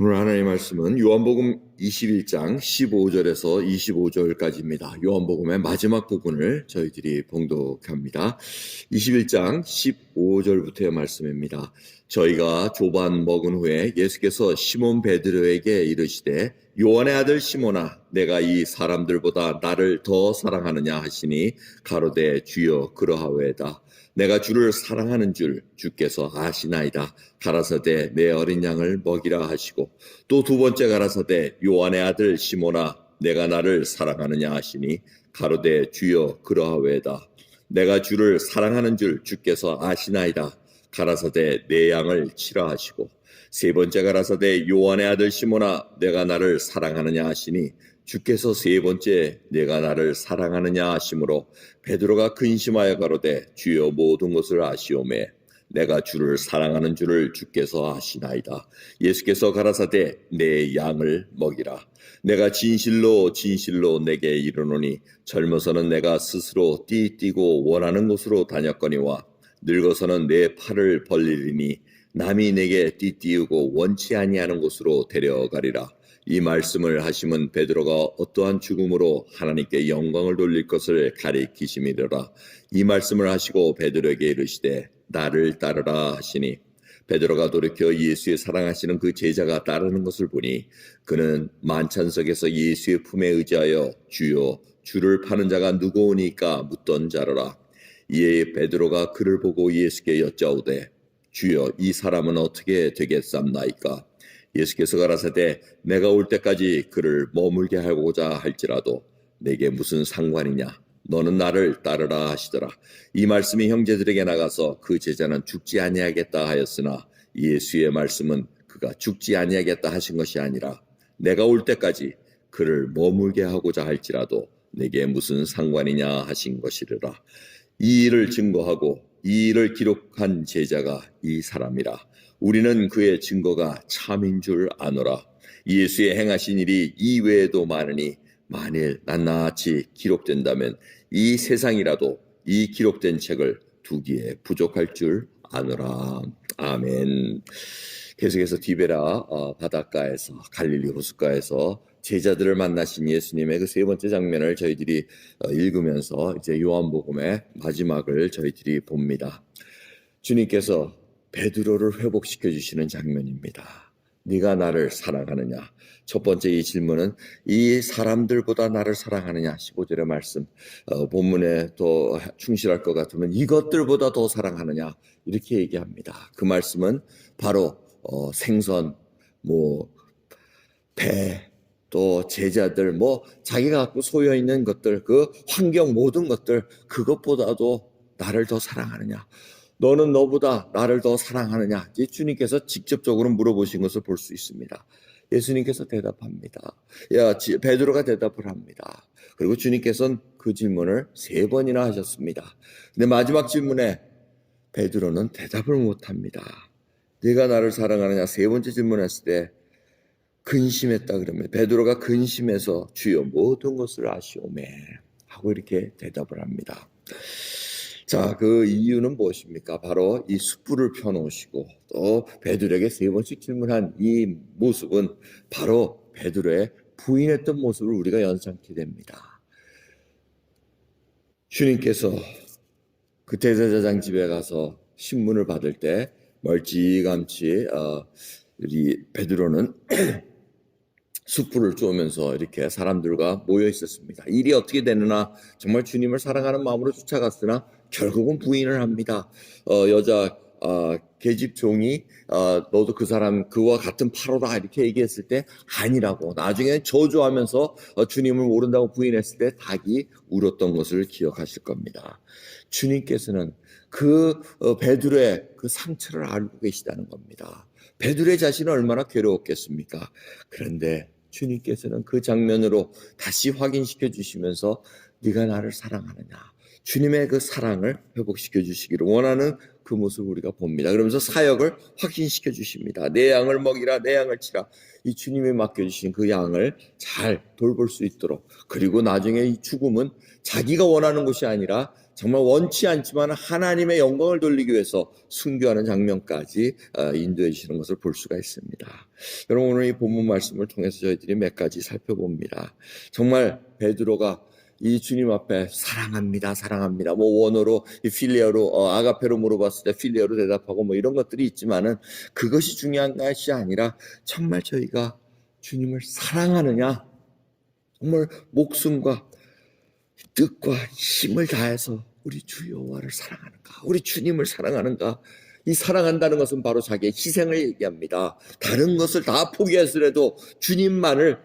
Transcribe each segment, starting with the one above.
오늘 하나님의 말씀은 요한복음 21장 15절에서 25절까지입니다. 요한복음의 마지막 부분을 저희들이 봉독합니다. 21장 15절부터의 말씀입니다. 저희가 조반 먹은 후에 예수께서 시몬 베드로에게 이르시되 요한의 아들 시몬아 내가 이 사람들보다 나를 더 사랑하느냐 하시니 가로되 주여 그러하외다. 내가 주를 사랑하는 줄 주께서 아시나이다. 가라사대 내 어린 양을 먹이라 하시고 또 두 번째 가라사대 요한의 아들 시몬아 내가 나를 사랑하느냐 하시니 가로되 주여 그러하외다. 내가 주를 사랑하는 줄 주께서 아시나이다. 가라사대 내 양을 치라 하시고 세 번째 가라사대 요한의 아들 시몬아 내가 나를 사랑하느냐 하시니 주께서 세 번째 내가 나를 사랑하느냐 하심으로 베드로가 근심하여 가로되 주여 모든 것을 아시오매 내가 주를 사랑하는 줄을 주께서 아시나이다. 예수께서 가라사대 내 양을 먹이라. 내가 진실로 진실로 내게 이르노니 젊어서는 내가 스스로 띠뛰고 원하는 곳으로 다녔거니와 늙어서는 내 팔을 벌리리니 남이 내게 띠띠우고 원치 아니하는 곳으로 데려가리라. 이 말씀을 하심은 베드로가 어떠한 죽음으로 하나님께 영광을 돌릴 것을 가리키심이더라. 이 말씀을 하시고 베드로에게 이르시되 나를 따르라 하시니 베드로가 돌이켜 예수의 사랑하시는 그 제자가 따르는 것을 보니 그는 만찬석에서 예수의 품에 의지하여 주여 주를 파는 자가 누구오니까 묻던 자로라. 이에 베드로가 그를 보고 예수께 여짜오되 주여 이 사람은 어떻게 되겠삼나이까. 예수께서 가라사대 내가 올 때까지 그를 머물게 하고자 할지라도 내게 무슨 상관이냐. 너는 나를 따르라 하시더라. 이 말씀이 형제들에게 나가서 그 제자는 죽지 아니하겠다 하였으나 예수의 말씀은 그가 죽지 아니하겠다 하신 것이 아니라 내가 올 때까지 그를 머물게 하고자 할지라도 내게 무슨 상관이냐 하신 것이르라. 이 일을 증거하고 이 일을 기록한 제자가 이 사람이라. 우리는 그의 증거가 참인 줄 아노라. 예수의 행하신 일이 이외에도 많으니 만일 낱낱이 기록된다면 이 세상이라도 이 기록된 책을 두기에 부족할 줄 아노라. 아멘. 계속해서 디베라 바닷가에서 갈릴리 호숫가에서 제자들을 만나신 예수님의 그 세 번째 장면을 저희들이 읽으면서 이제 요한복음의 마지막을 저희들이 봅니다. 주님께서 베드로를 회복시켜 주시는 장면입니다. 네가 나를 사랑하느냐? 첫 번째 이 질문은 이 사람들보다 나를 사랑하느냐? 15절의 말씀 본문에 더 충실할 것 같으면 이것들보다 더 사랑하느냐? 이렇게 얘기합니다. 그 말씀은 바로 생선, 배, 또 제자들, 자기가 갖고 소유 있는 것들, 그 환경 모든 것들 그것보다도 나를 더 사랑하느냐? 너는 너보다 나를 더 사랑하느냐? 주님께서 직접적으로 물어보신 것을 볼 수 있습니다. 예수님께서 대답합니다. 베드로가 대답을 합니다. 그리고 주님께서는 그 질문을 3번이나 하셨습니다. 근데 마지막 질문에 베드로는 대답을 못합니다. 네가 나를 사랑하느냐? 3번째 질문했을 때 근심했다 그러면 베드로가 근심해서 주여 모든 것을 아시오매 하고 이렇게 대답을 합니다. 자, 그 이유는 무엇입니까? 바로 이 숯불을 펴놓으시고 또 베드로에게 3번씩 질문한 이 모습은 바로 베드로의 부인했던 모습을 우리가 연상케 됩니다. 주님께서 그 대제사장 집에 가서 신문을 받을 때 멀찌감치 우리 베드로는 숯불을 쬐면서 이렇게 사람들과 모여 있었습니다. 일이 어떻게 되느냐 정말 주님을 사랑하는 마음으로 쫓아갔으나 결국은 부인을 합니다. 여자 계집 종이 너도 그 사람 그와 같은 파로다 이렇게 얘기했을 때 아니라고 나중에 저주하면서 주님을 모른다고 부인했을 때 닭이 울었던 것을 기억하실 겁니다. 주님께서는 그 베드로의 그 상처를 알고 계시다는 겁니다. 베드로의 자신은 얼마나 괴로웠겠습니까? 그런데 주님께서는 그 장면으로 다시 확인시켜 주시면서 네가 나를 사랑하느냐? 주님의 그 사랑을 회복시켜 주시기를 원하는 그 모습을 우리가 봅니다. 그러면서 사역을 확신시켜 주십니다. 내 양을 먹이라, 내 양을 치라. 이 주님이 맡겨주신 그 양을 잘 돌볼 수 있도록, 그리고 나중에 이 죽음은 자기가 원하는 것이 아니라 정말 원치 않지만 하나님의 영광을 돌리기 위해서 순교하는 장면까지 인도해 주시는 것을 볼 수가 있습니다. 여러분, 오늘 이 본문 말씀을 통해서 저희들이 몇 가지 살펴봅니다. 정말 베드로가 이 주님 앞에 사랑합니다, 사랑합니다. 뭐 원어로, 필리어로, 아가페로 물어봤을 때 필리어로 대답하고 뭐 이런 것들이 있지만은 그것이 중요한 것이 아니라 정말 저희가 주님을 사랑하느냐, 정말 목숨과 뜻과 힘을 다해서 우리 주 여호와를 사랑하는가, 우리 주님을 사랑하는가. 이 사랑한다는 것은 바로 자기의 희생을 얘기합니다. 다른 것을 다 포기했으라도 주님만을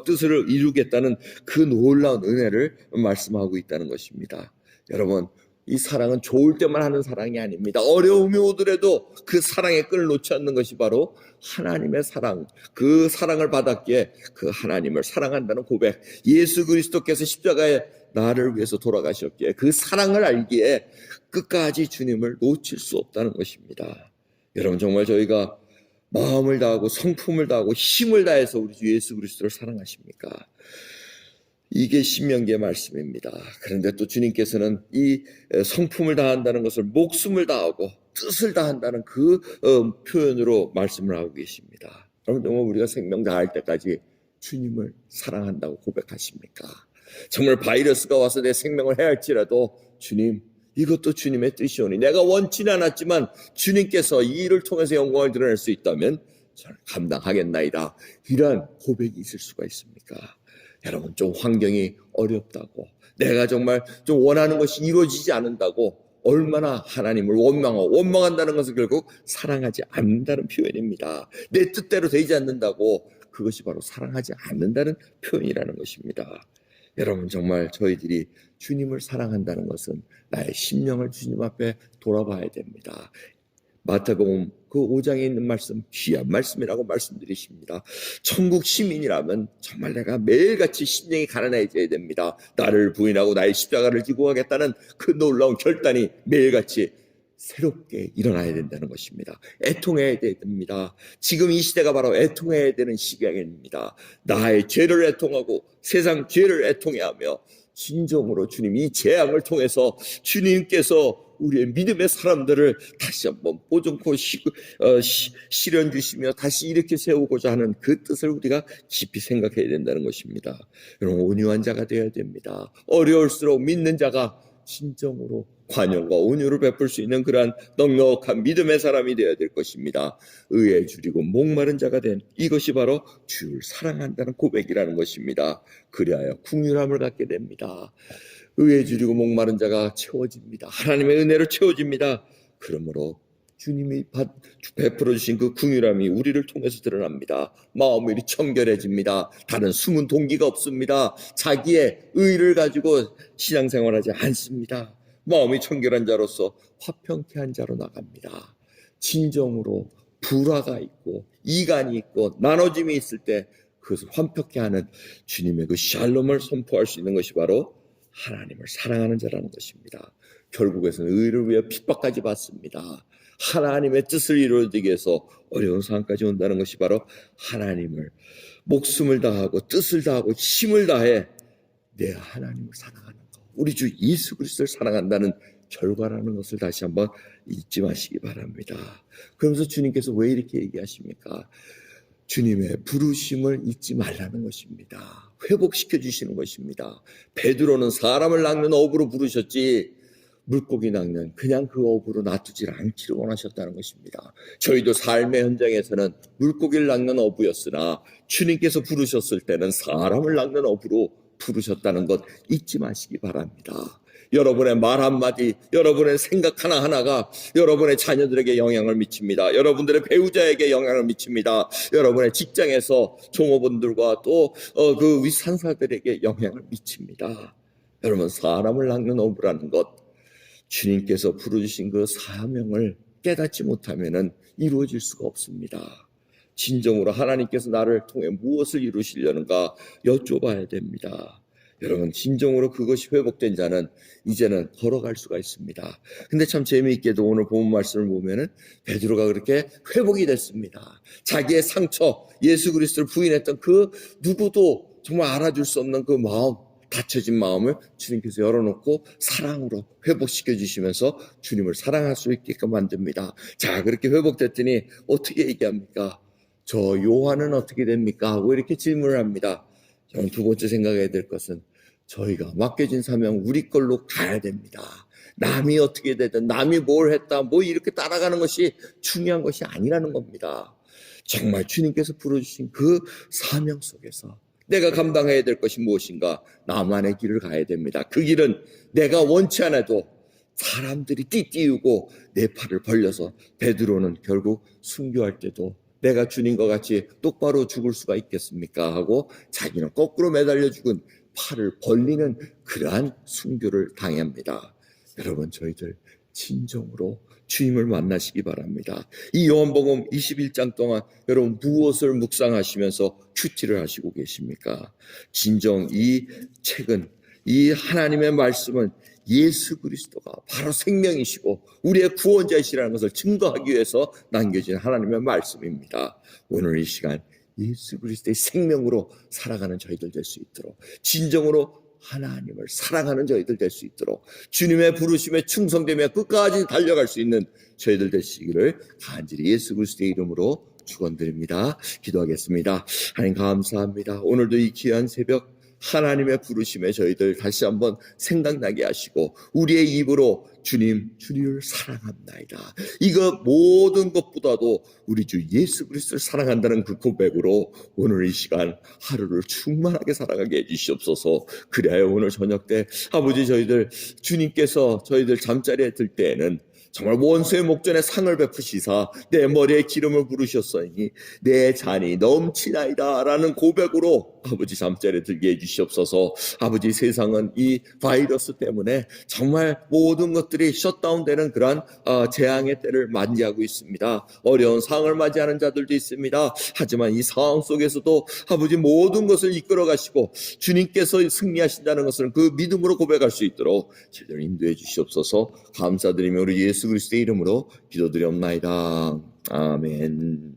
뜻을 이루겠다는 그 놀라운 은혜를 말씀하고 있다는 것입니다. 여러분, 이 사랑은 좋을 때만 하는 사랑이 아닙니다. 어려움이 오더라도 그 사랑의 끈을 놓지 않는 것이 바로 하나님의 사랑, 그 사랑을 받았기에 그 하나님을 사랑한다는 고백, 예수 그리스도께서 십자가에 나를 위해서 돌아가셨기에 그 사랑을 알기에 끝까지 주님을 놓칠 수 없다는 것입니다. 여러분, 정말 저희가 마음을 다하고 성품을 다하고 힘을 다해서 우리 주 예수 그리스도를 사랑하십니까? 이게 신명기의 말씀입니다. 그런데 또 주님께서는 이 성품을 다한다는 것을 목숨을 다하고 뜻을 다한다는 그 표현으로 말씀을 하고 계십니다. 여러분, 정말 우리가 생명 다할 때까지 주님을 사랑한다고 고백하십니까? 정말 바이러스가 와서 내 생명을 해할지라도 주님, 이것도 주님의 뜻이오니 내가 원치는 않았지만 주님께서 이 일을 통해서 영광을 드러낼 수 있다면 저는 감당하겠나이다. 이러한 고백이 있을 수가 있습니까? 여러분, 좀 환경이 어렵다고, 내가 정말 좀 원하는 것이 이루어지지 않는다고 얼마나 하나님을 원망한다는 것은 결국 사랑하지 않는다는 표현입니다. 내 뜻대로 되지 않는다고, 그것이 바로 사랑하지 않는다는 표현이라는 것입니다. 여러분, 정말 저희들이 주님을 사랑한다는 것은 나의 심령을 주님 앞에 돌아봐야 됩니다. 마태복음 그 5장에 있는 말씀, 귀한 말씀이라고 말씀드리십니다. 천국 시민이라면 정말 내가 매일같이 심령이 가난해져야 됩니다. 나를 부인하고 나의 십자가를 지고 가겠다는 그 놀라운 결단이 매일같이 새롭게 일어나야 된다는 것입니다. 애통해야 됩니다. 지금 이 시대가 바로 애통해야 되는 시기입니다. 나의 죄를 애통하고 세상 죄를 애통해야 하며 진정으로 주님, 이 재앙을 통해서 주님께서 우리의 믿음의 사람들을 다시 한번 보존코 실현 주시며 다시 이렇게 세우고자 하는 그 뜻을 우리가 깊이 생각해야 된다는 것입니다. 여러분, 온유한 자가 되어야 됩니다. 어려울수록 믿는 자가 진정으로 관용과 온유를 베풀 수 있는 그러한 넉넉한 믿음의 사람이 되어야 될 것입니다. 의에 줄이고 목마른 자가 된 이것이 바로 주를 사랑한다는 고백이라는 것입니다. 그리하여 긍휼함을 갖게 됩니다. 의에 줄이고 목마른 자가 채워집니다. 하나님의 은혜로 채워집니다. 그러므로 주님이 베풀어 주신 그 긍휼함이 우리를 통해서 드러납니다. 마음이 청결해집니다. 다른 숨은 동기가 없습니다. 자기의 의를 가지고 신앙생활하지 않습니다. 마음이 청결한 자로서 화평케 한 자로 나갑니다. 진정으로 불화가 있고 이간이 있고 나눠짐이 있을 때 그것을 화평케 하는 주님의 그 샬롬을 선포할 수 있는 것이 바로 하나님을 사랑하는 자라는 것입니다. 결국에서는 의를 위해 핍박까지 받습니다. 하나님의 뜻을 이루어지기 위해서 어려운 상황까지 온다는 것이 바로 하나님을 목숨을 다하고 뜻을 다하고 힘을 다해 내 하나님을 사랑하는 것, 우리 주 예수 그리스도를 사랑한다는 결과라는 것을 다시 한번 잊지 마시기 바랍니다. 그러면서 주님께서 왜 이렇게 얘기하십니까? 주님의 부르심을 잊지 말라는 것입니다. 회복시켜 주시는 것입니다. 베드로는 사람을 낚는 어부로 부르셨지 물고기 낚는 그냥 그 어부로 놔두질 않기를 원하셨다는 것입니다. 저희도 삶의 현장에서는 물고기를 낚는 어부였으나 주님께서 부르셨을 때는 사람을 낚는 어부로 부르셨다는 것 잊지 마시기 바랍니다. 여러분의 말 한마디, 여러분의 생각 하나하나가 여러분의 자녀들에게 영향을 미칩니다. 여러분들의 배우자에게 영향을 미칩니다. 여러분의 직장에서 종업원들과 또 그 윗상사들에게 영향을 미칩니다. 여러분, 사람을 낚는 어부라는 것, 주님께서 부르주신 그 사명을 깨닫지 못하면 이루어질 수가 없습니다. 진정으로 하나님께서 나를 통해 무엇을 이루시려는가 여쭤봐야 됩니다. 여러분, 진정으로 그것이 회복된 자는 이제는 걸어갈 수가 있습니다. 근데 참 재미있게도 오늘 본문 말씀을 보면은 베드로가 그렇게 회복이 됐습니다. 자기의 상처, 예수 그리스도를 부인했던 그 누구도 정말 알아줄 수 없는 그 마음, 닫혀진 마음을 주님께서 열어놓고 사랑으로 회복시켜 주시면서 주님을 사랑할 수 있게끔 만듭니다. 자, 그렇게 회복됐더니 어떻게 얘기합니까? 저 요한은 어떻게 됩니까? 하고 이렇게 질문을 합니다. 저는 두 번째 생각해야 될 것은 저희가 맡겨진 사명 우리 걸로 가야 됩니다. 남이 어떻게 되든 남이 뭘 했다 뭐 이렇게 따라가는 것이 중요한 것이 아니라는 겁니다. 정말 주님께서 부르주신 그 사명 속에서 내가 감당해야 될 것이 무엇인가? 나만의 길을 가야 됩니다. 그 길은 내가 원치 않아도 사람들이 띠띠우고 내 팔을 벌려서 베드로는 결국 순교할 때도 내가 주님과 같이 똑바로 죽을 수가 있겠습니까? 하고 자기는 거꾸로 매달려 죽은 팔을 벌리는 그러한 순교를 당합니다. 여러분, 저희들 진정으로 주님을 만나시기 바랍니다. 이 요한복음 21장 동안 여러분 무엇을 묵상하시면서 큐티를 하시고 계십니까? 진정 이 책은, 이 하나님의 말씀은 예수 그리스도가 바로 생명이시고 우리의 구원자이시라는 것을 증거하기 위해서 남겨진 하나님의 말씀입니다. 오늘 이 시간 예수 그리스도의 생명으로 살아가는 저희들 될 수 있도록, 진정으로 하나님을 사랑하는 저희들 될 수 있도록, 주님의 부르심에 충성되며 끝까지 달려갈 수 있는 저희들 되시기를 간절히 예수 그리스도의 이름으로 축원드립니다. 기도하겠습니다. 하나님 감사합니다. 오늘도 이 귀한 새벽 하나님의 부르심에 저희들 다시 한번 생각나게 하시고 우리의 입으로 주님을 사랑합나이다. 이거 모든 것보다도 우리 주 예수 그리스도를 사랑한다는 그 고백으로 오늘 이 시간 하루를 충만하게 살아가게 해주시옵소서. 그래야 오늘 저녁 때 아버지 저희들 주님께서 저희들 잠자리에 들 때에는 정말 원수의 목전에 상을 베푸시사 내 머리에 기름을 부으셨으니 내 잔이 넘치나이다 라는 고백으로 아버지 잠자리에 들게 해주시옵소서. 아버지 세상은 이 바이러스 때문에 정말 모든 것들이 셧다운되는 그러한 재앙의 때를 맞이하고 있습니다. 어려운 상황을 맞이하는 자들도 있습니다. 하지만 이 상황 속에서도 아버지 모든 것을 이끌어 가시고 주님께서 승리하신다는 것을 그 믿음으로 고백할 수 있도록 저희를 인도해 주시옵소서. 감사드리며 우리 예수 그리스도의 이름으로 기도드리옵나이다. 아멘.